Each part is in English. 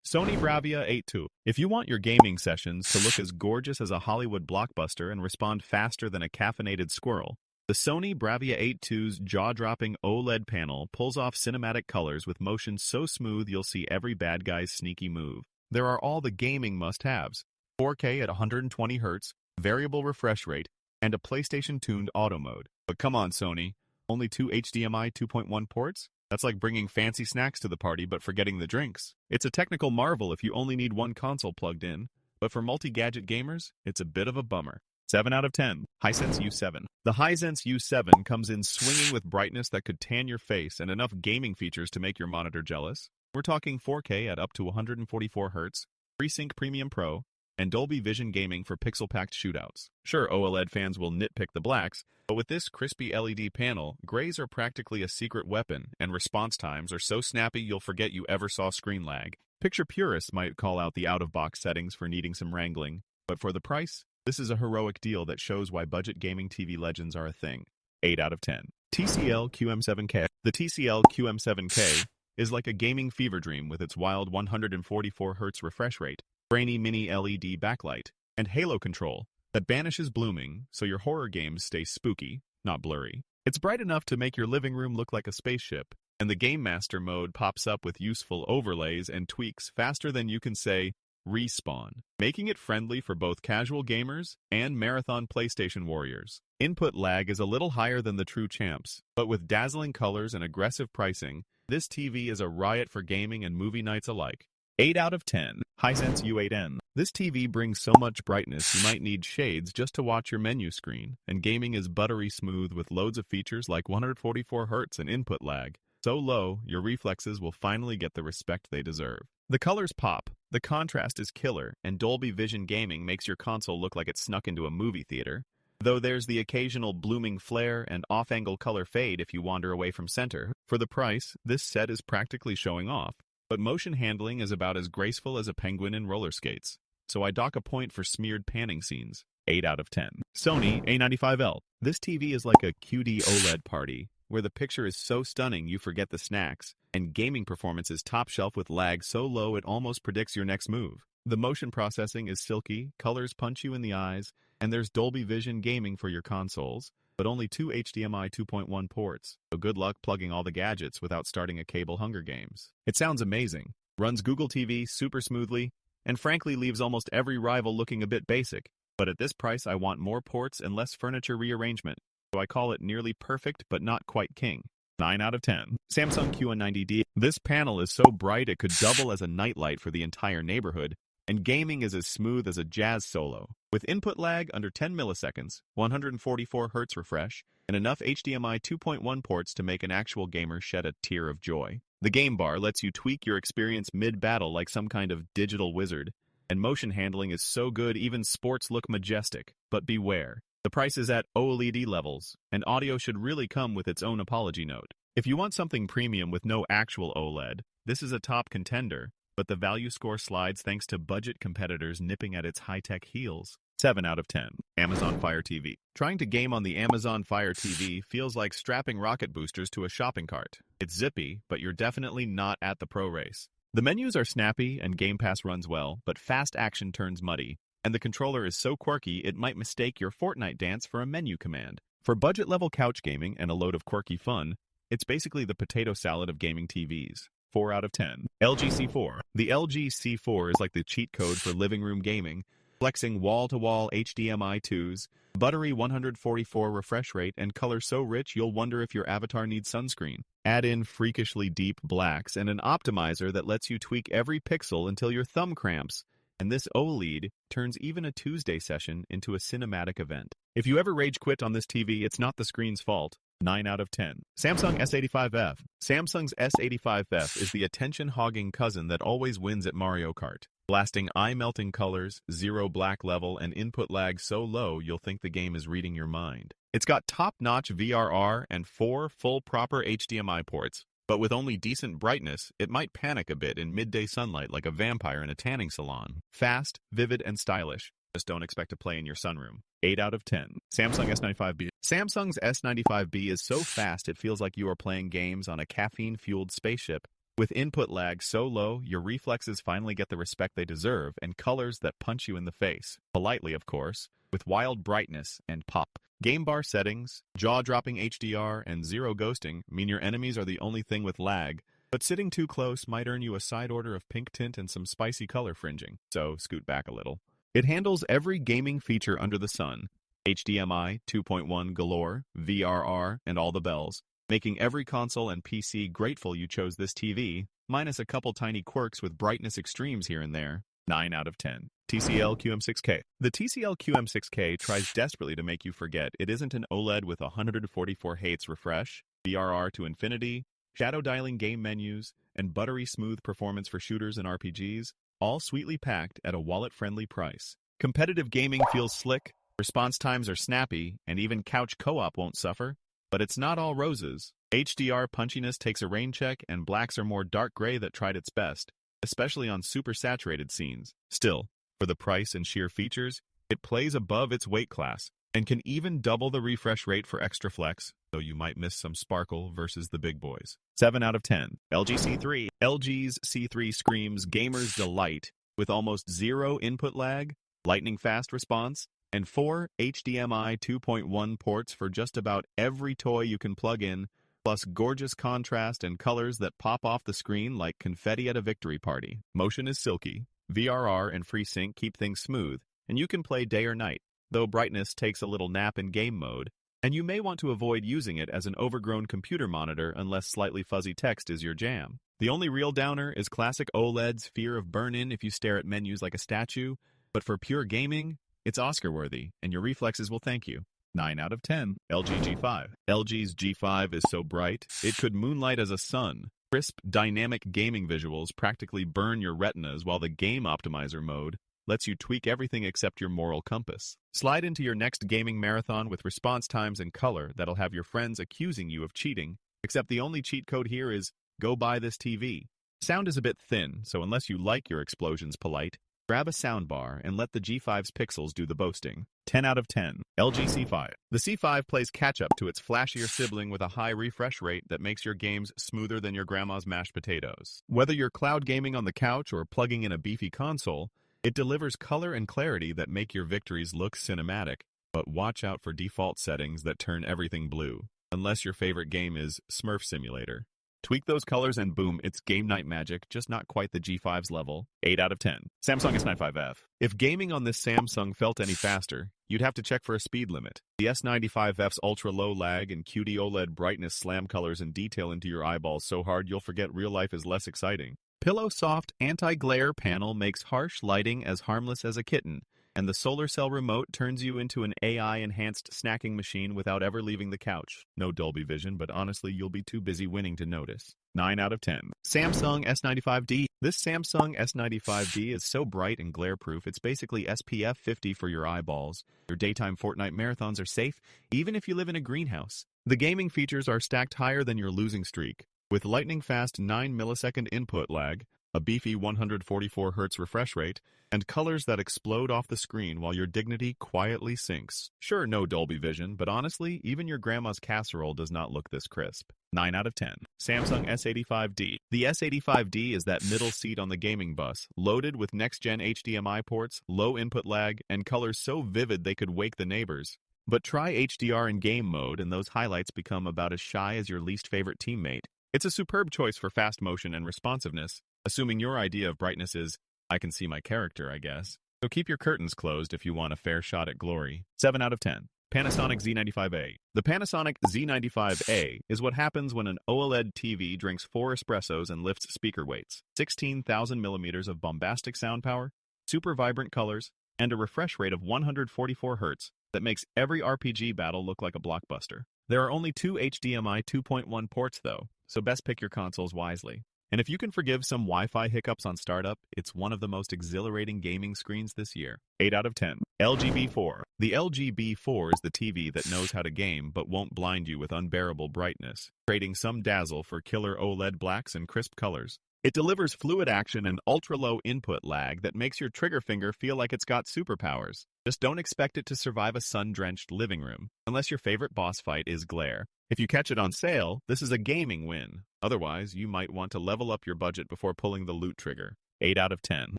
Sony BRAVIA 8 II. If you want your gaming sessions to look as gorgeous as a Hollywood blockbuster and respond faster than a caffeinated squirrel, the Sony BRAVIA 8 II's jaw-dropping OLED panel pulls off cinematic colors with motion so smooth you'll see every bad guy's sneaky move. There are all the gaming must-haves: 4K at 120 Hz, variable refresh rate, and a PlayStation-tuned auto mode. But come on, Sony, only two HDMI 2.1 ports? That's like bringing fancy snacks to the party but forgetting the drinks. It's a technical marvel if you only need one console plugged in, but for multi-gadget gamers, it's a bit of a bummer. 7 out of 10. Hisense U7. The Hisense U7 comes in swinging with brightness that could tan your face and enough gaming features to make your monitor jealous. We're talking 4K at up to 144 Hz, FreeSync Premium Pro, and Dolby Vision gaming for pixel-packed shootouts. Sure, OLED fans will nitpick the blacks, but with this crispy LED panel, grays are practically a secret weapon, and response times are so snappy you'll forget you ever saw screen lag. Picture purists might call out the out-of-box settings for needing some wrangling, but for the price, this is a heroic deal that shows why budget gaming TV legends are a thing. 8 out of 10. TCL QM7K. The TCL QM7K is like a gaming fever dream with its wild 144 Hz refresh rate, brainy mini LED backlight, and halo control that banishes blooming so your horror games stay spooky, not blurry. It's bright enough to make your living room look like a spaceship, and the Game Master mode pops up with useful overlays and tweaks faster than you can say respawn, making it friendly for both casual gamers and marathon PlayStation warriors. Input lag is a little higher than the true champs, but with dazzling colors and aggressive pricing, this TV is a riot for gaming and movie nights alike. 8 out of 10. Hisense U8N. This TV brings so much brightness you might need shades just to watch your menu screen, and gaming is buttery smooth with loads of features like 144 Hz and input lag. So low, your reflexes will finally get the respect they deserve. The colors pop, the contrast is killer, and Dolby Vision gaming makes your console look like it snuck into a movie theater. Though there's the occasional blooming flare and off-angle color fade if you wander away from center, for the price, this set is practically showing off. But motion handling is about as graceful as a penguin in roller skates, so I dock a point for smeared panning scenes. 8 out of 10. Sony A95L. This TV is like a QD-OLED party, where the picture is so stunning you forget the snacks, and gaming performance is top shelf with lag so low it almost predicts your next move. The motion processing is silky, colors punch you in the eyes, and there's Dolby Vision gaming for your consoles, but only two HDMI 2.1 ports, so good luck plugging all the gadgets without starting a cable Hunger Games. It sounds amazing, runs Google TV super smoothly, and frankly leaves almost every rival looking a bit basic, but at this price I want more ports and less furniture rearrangement, so I call it nearly perfect but not quite king. 9 out of 10. Samsung Q90D. This panel is so bright it could double as a nightlight for the entire neighborhood, and gaming is as smooth as a jazz solo. With input lag under 10 milliseconds, 144 Hz refresh, and enough HDMI 2.1 ports to make an actual gamer shed a tear of joy. The game bar lets you tweak your experience mid-battle like some kind of digital wizard, and motion handling is so good even sports look majestic. But beware, the price is at OLED levels, and audio should really come with its own apology note. If you want something premium with no actual OLED, this is a top contender, but the value score slides thanks to budget competitors nipping at its high-tech heels. 7 out of 10. Amazon Fire TV. Trying to game on the Amazon Fire TV feels like strapping rocket boosters to a shopping cart. It's zippy, but you're definitely not at the pro race. The menus are snappy and Game Pass runs well, but fast action turns muddy, and the controller is so quirky it might mistake your Fortnite dance for a menu command. For budget-level couch gaming and a load of quirky fun, it's basically the potato salad of gaming TVs. 4 out of 10. LG C4. The LG C4 is like the cheat code for living room gaming, flexing wall-to-wall HDMI 2s, buttery 144 refresh rate, and color so rich you'll wonder if your avatar needs sunscreen. Add in freakishly deep blacks and an optimizer that lets you tweak every pixel until your thumb cramps, and this OLED turns even a Tuesday session into a cinematic event. If you ever rage quit on this TV, it's not the screen's fault. 9 out of 10. Samsung S95F. Samsung's S95F is the attention-hogging cousin that always wins at Mario Kart. Blasting eye-melting colors, zero black level, and input lag so low you'll think the game is reading your mind. It's got top-notch VRR and 4 full proper HDMI ports, but with only decent brightness, it might panic a bit in midday sunlight like a vampire in a tanning salon. Fast, vivid, and stylish. Just don't expect to play in your sunroom. 8 out of 10. Samsung S95B. Samsung's S95B is so fast it feels like you are playing games on a caffeine-fueled spaceship, With input lag so low, your reflexes finally get the respect they deserve and colors that punch you in the face. Politely, of course, with wild brightness and pop. Game bar settings, jaw-dropping HDR, and zero ghosting mean your enemies are the only thing with lag, but sitting too close might earn you a side order of pink tint and some spicy color fringing, so scoot back a little. It handles every gaming feature under the sun. HDMI 2.1 galore, VRR, and all the bells, making every console and PC grateful you chose this TV, minus a couple tiny quirks with brightness extremes here and there. 9 out of 10. TCL QM6K. The TCL QM6K tries desperately to make you forget it isn't an OLED with 144 Hz refresh, VRR to infinity, shadow dialing game menus, and buttery smooth performance for shooters and RPGs, all sweetly packed at a wallet-friendly price. Competitive gaming feels slick, response times are snappy, and even couch co-op won't suffer. But it's not all roses. HDR punchiness takes a rain check, and blacks are more dark gray that tried its best, especially on super saturated scenes. Still, for the price and sheer features, it plays above its weight class, and can even double the refresh rate for extra flex, though you might miss some sparkle versus the big boys. 7 out of 10. LG C3. LG's C3 screams gamer's delight with almost zero input lag, lightning-fast response, and 4 HDMI 2.1 ports for just about every toy you can plug in, plus gorgeous contrast and colors that pop off the screen like confetti at a victory party. Motion is silky. VRR and FreeSync keep things smooth, and you can play day or night, though brightness takes a little nap in game mode, and you may want to avoid using it as an overgrown computer monitor unless slightly fuzzy text is your jam. The only real downer is classic OLED's fear of burn-in if you stare at menus like a statue, but for pure gaming, it's Oscar-worthy, and your reflexes will thank you. 9 out of 10. LG G5. LG's G5 is so bright, it could moonlight as a sun. Crisp, dynamic gaming visuals practically burn your retinas, while the game optimizer mode lets you tweak everything except your moral compass. Slide into your next gaming marathon with response times and color that'll have your friends accusing you of cheating, except the only cheat code here is, go buy this TV. Sound is a bit thin, so unless you like your explosions polite, grab a soundbar and let the G5's pixels do the boasting. 10 out of 10. LG C5. The C5 plays catch-up to its flashier sibling with a high refresh rate that makes your games smoother than your grandma's mashed potatoes. Whether you're cloud gaming on the couch or plugging in a beefy console, it delivers color and clarity that make your victories look cinematic. But watch out for default settings that turn everything blue, unless your favorite game is Smurf Simulator. Tweak those colors and boom, it's game night magic, just not quite the G5's level. 8 out of 10. Samsung S95F. If gaming on this Samsung felt any faster, you'd have to check for a speed limit. The S95F's ultra-low lag and QD-OLED brightness slam colors and detail into your eyeballs so hard you'll forget real life is less exciting. Pillow-soft anti-glare panel makes harsh lighting as harmless as a kitten, and the solar cell remote turns you into an AI-enhanced snacking machine without ever leaving the couch. No Dolby Vision, but honestly, you'll be too busy winning to notice. 9 out of 10. Samsung S95D. This Samsung S95D is so bright and glare-proof, it's basically SPF 50 for your eyeballs. Your daytime Fortnite marathons are safe, even if you live in a greenhouse. The gaming features are stacked higher than your losing streak, with lightning-fast 9 millisecond input lag, a beefy 144 Hz refresh rate, and colors that explode off the screen while your dignity quietly sinks. Sure, no Dolby Vision, but honestly, even your grandma's casserole does not look this crisp. 9 out of 10. Samsung S85D. The S85D is that middle seat on the gaming bus, loaded with next-gen HDMI ports, low input lag, and colors so vivid they could wake the neighbors. But try HDR in game mode, and those highlights become about as shy as your least favorite teammate. It's a superb choice for fast motion and responsiveness, assuming your idea of brightness is, I can see my character, I guess. So keep your curtains closed if you want a fair shot at glory. 7 out of 10. Panasonic Z95A. The Panasonic Z95A is what happens when an OLED TV drinks 4 espressos and lifts speaker weights. 16,000 millimeters of bombastic sound power, super vibrant colors, and a refresh rate of 144 Hz that makes every RPG battle look like a blockbuster. There are only 2 HDMI 2.1 ports though, so best pick your consoles wisely. And if you can forgive some Wi-Fi hiccups on startup, it's one of the most exhilarating gaming screens this year. 8 out of 10. LG B4. The LG B4 is the TV that knows how to game but won't blind you with unbearable brightness, trading some dazzle for killer OLED blacks and crisp colors. It delivers fluid action and ultra-low input lag that makes your trigger finger feel like it's got superpowers. Just don't expect it to survive a sun-drenched living room, unless your favorite boss fight is glare. If you catch it on sale, this is a gaming win. Otherwise, you might want to level up your budget before pulling the loot trigger. 8 out of 10.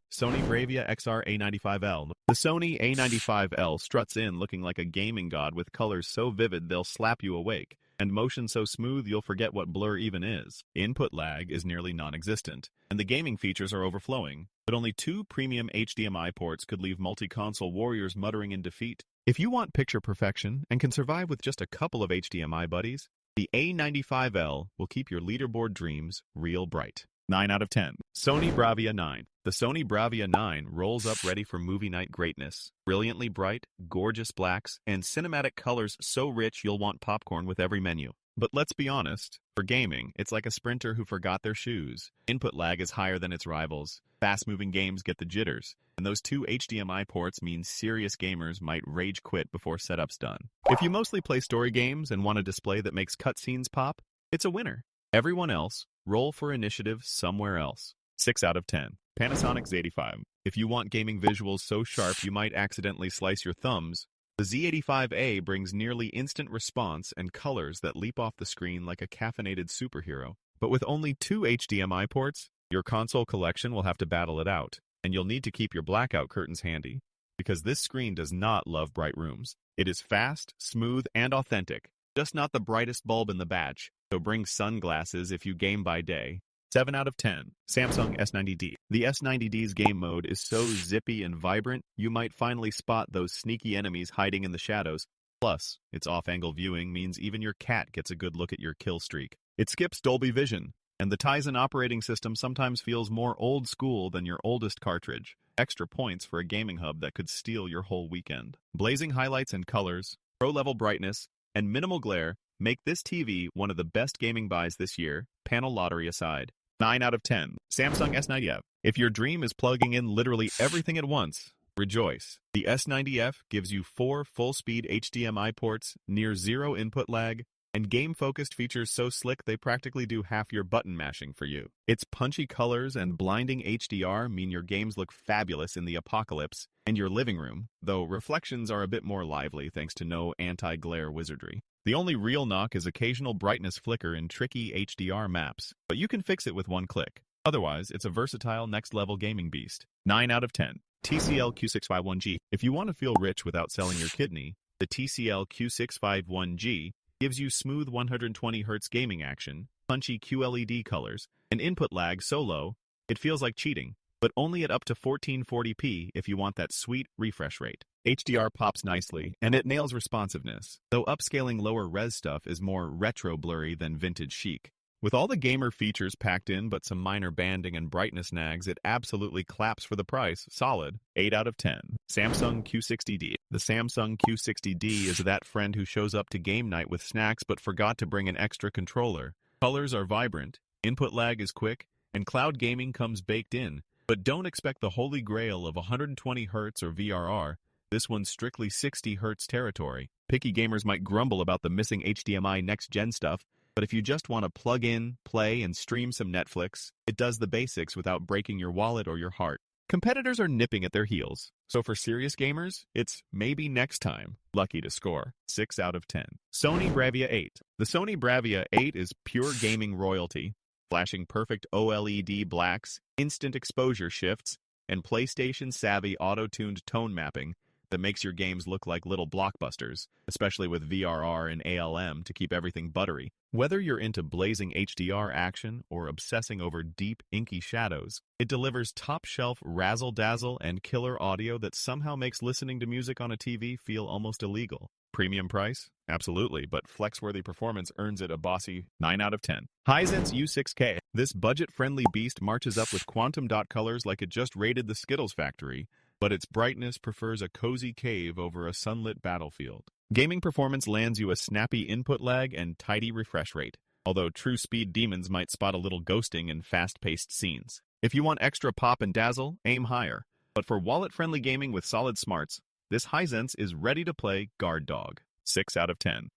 Sony BRAVIA XR A95L. The Sony A95L struts in looking like a gaming god with colors so vivid they'll slap you awake, and motion so smooth you'll forget what blur even is. Input lag is nearly non-existent, and the gaming features are overflowing, but only 2 premium HDMI ports could leave multi-console warriors muttering in defeat. If you want picture perfection and can survive with just a couple of HDMI buddies, the A95L will keep your leaderboard dreams real bright. 9 out of 10. Sony BRAVIA 9. The Sony BRAVIA 9 rolls up ready for movie night greatness. Brilliantly bright, gorgeous blacks, and cinematic colors so rich you'll want popcorn with every menu. But let's be honest, for gaming, it's like a sprinter who forgot their shoes. Input lag is higher than its rivals. Fast-moving games get the jitters, and those 2 HDMI ports mean serious gamers might rage quit before setup's done. If you mostly play story games and want a display that makes cutscenes pop, it's a winner. Everyone else, roll for initiative somewhere else. 6 out of 10. Panasonic Z85. If you want gaming visuals so sharp you might accidentally slice your thumbs, the Z85A brings nearly instant response and colors that leap off the screen like a caffeinated superhero. But with only 2 HDMI ports, your console collection will have to battle it out, and you'll need to keep your blackout curtains handy, because this screen does not love bright rooms. It is fast, smooth, and authentic, just not the brightest bulb in the batch, so bring sunglasses if you game by day. 7 out of 10. Samsung S90D. The S90D's game mode is so zippy and vibrant, you might finally spot those sneaky enemies hiding in the shadows. Plus, its off-angle viewing means even your cat gets a good look at your kill streak. It skips Dolby Vision, and the Tizen operating system sometimes feels more old school than your oldest cartridge. Extra points for a gaming hub that could steal your whole weekend. Blazing highlights and colors, pro-level brightness, and minimal glare make this TV one of the best gaming buys this year, panel lottery aside. 9 out of 10. Samsung S90F. If your dream is plugging in literally everything at once, rejoice. The S90F gives you 4 full-speed HDMI ports, near zero input lag, and game-focused features so slick they practically do half your button mashing for you. Its punchy colors and blinding HDR mean your games look fabulous in the apocalypse and your living room, though reflections are a bit more lively thanks to no anti-glare wizardry. The only real knock is occasional brightness flicker in tricky HDR maps, but you can fix it with one click. Otherwise, it's a versatile next-level gaming beast. 9 out of 10. TCL Q651G. If you want to feel rich without selling your kidney, the TCL Q651G gives you smooth 120Hz gaming action, punchy QLED colors, and input lag so low, it feels like cheating, but only at up to 1440p if you want that sweet refresh rate. HDR pops nicely, and it nails responsiveness, though upscaling lower res stuff is more retro blurry than vintage chic. With all the gamer features packed in but some minor banding and brightness nags, it absolutely claps for the price. Solid. 8 out of 10. Samsung Q60D. The Samsung Q60D is that friend who shows up to game night with snacks but forgot to bring an extra controller. Colors are vibrant, input lag is quick, and cloud gaming comes baked in. But don't expect the holy grail of 120Hz or VRR. This one's strictly 60Hz territory. Picky gamers might grumble about the missing HDMI next-gen stuff, but if you just want to plug in, play, and stream some Netflix, it does the basics without breaking your wallet or your heart. Competitors are nipping at their heels, so for serious gamers, it's maybe next time. Lucky to score. 6 out of 10. Sony BRAVIA 8. The Sony BRAVIA 8 is pure gaming royalty, flashing perfect OLED blacks, instant exposure shifts, and PlayStation-savvy auto-tuned tone mapping that makes your games look like little blockbusters, especially with VRR and ALM to keep everything buttery. Whether you're into blazing HDR action or obsessing over deep, inky shadows, it delivers top-shelf razzle-dazzle and killer audio that somehow makes listening to music on a TV feel almost illegal. Premium price? Absolutely, but flex-worthy performance earns it a bossy 9 out of 10. Hisense U6K. This budget-friendly beast marches up with quantum dot colors like it just raided the Skittles factory, but its brightness prefers a cozy cave over a sunlit battlefield. Gaming performance lands you a snappy input lag and tidy refresh rate, although true speed demons might spot a little ghosting in fast-paced scenes. If you want extra pop and dazzle, aim higher. But for wallet-friendly gaming with solid smarts, this Hisense is ready to play guard dog. 6 out of 10.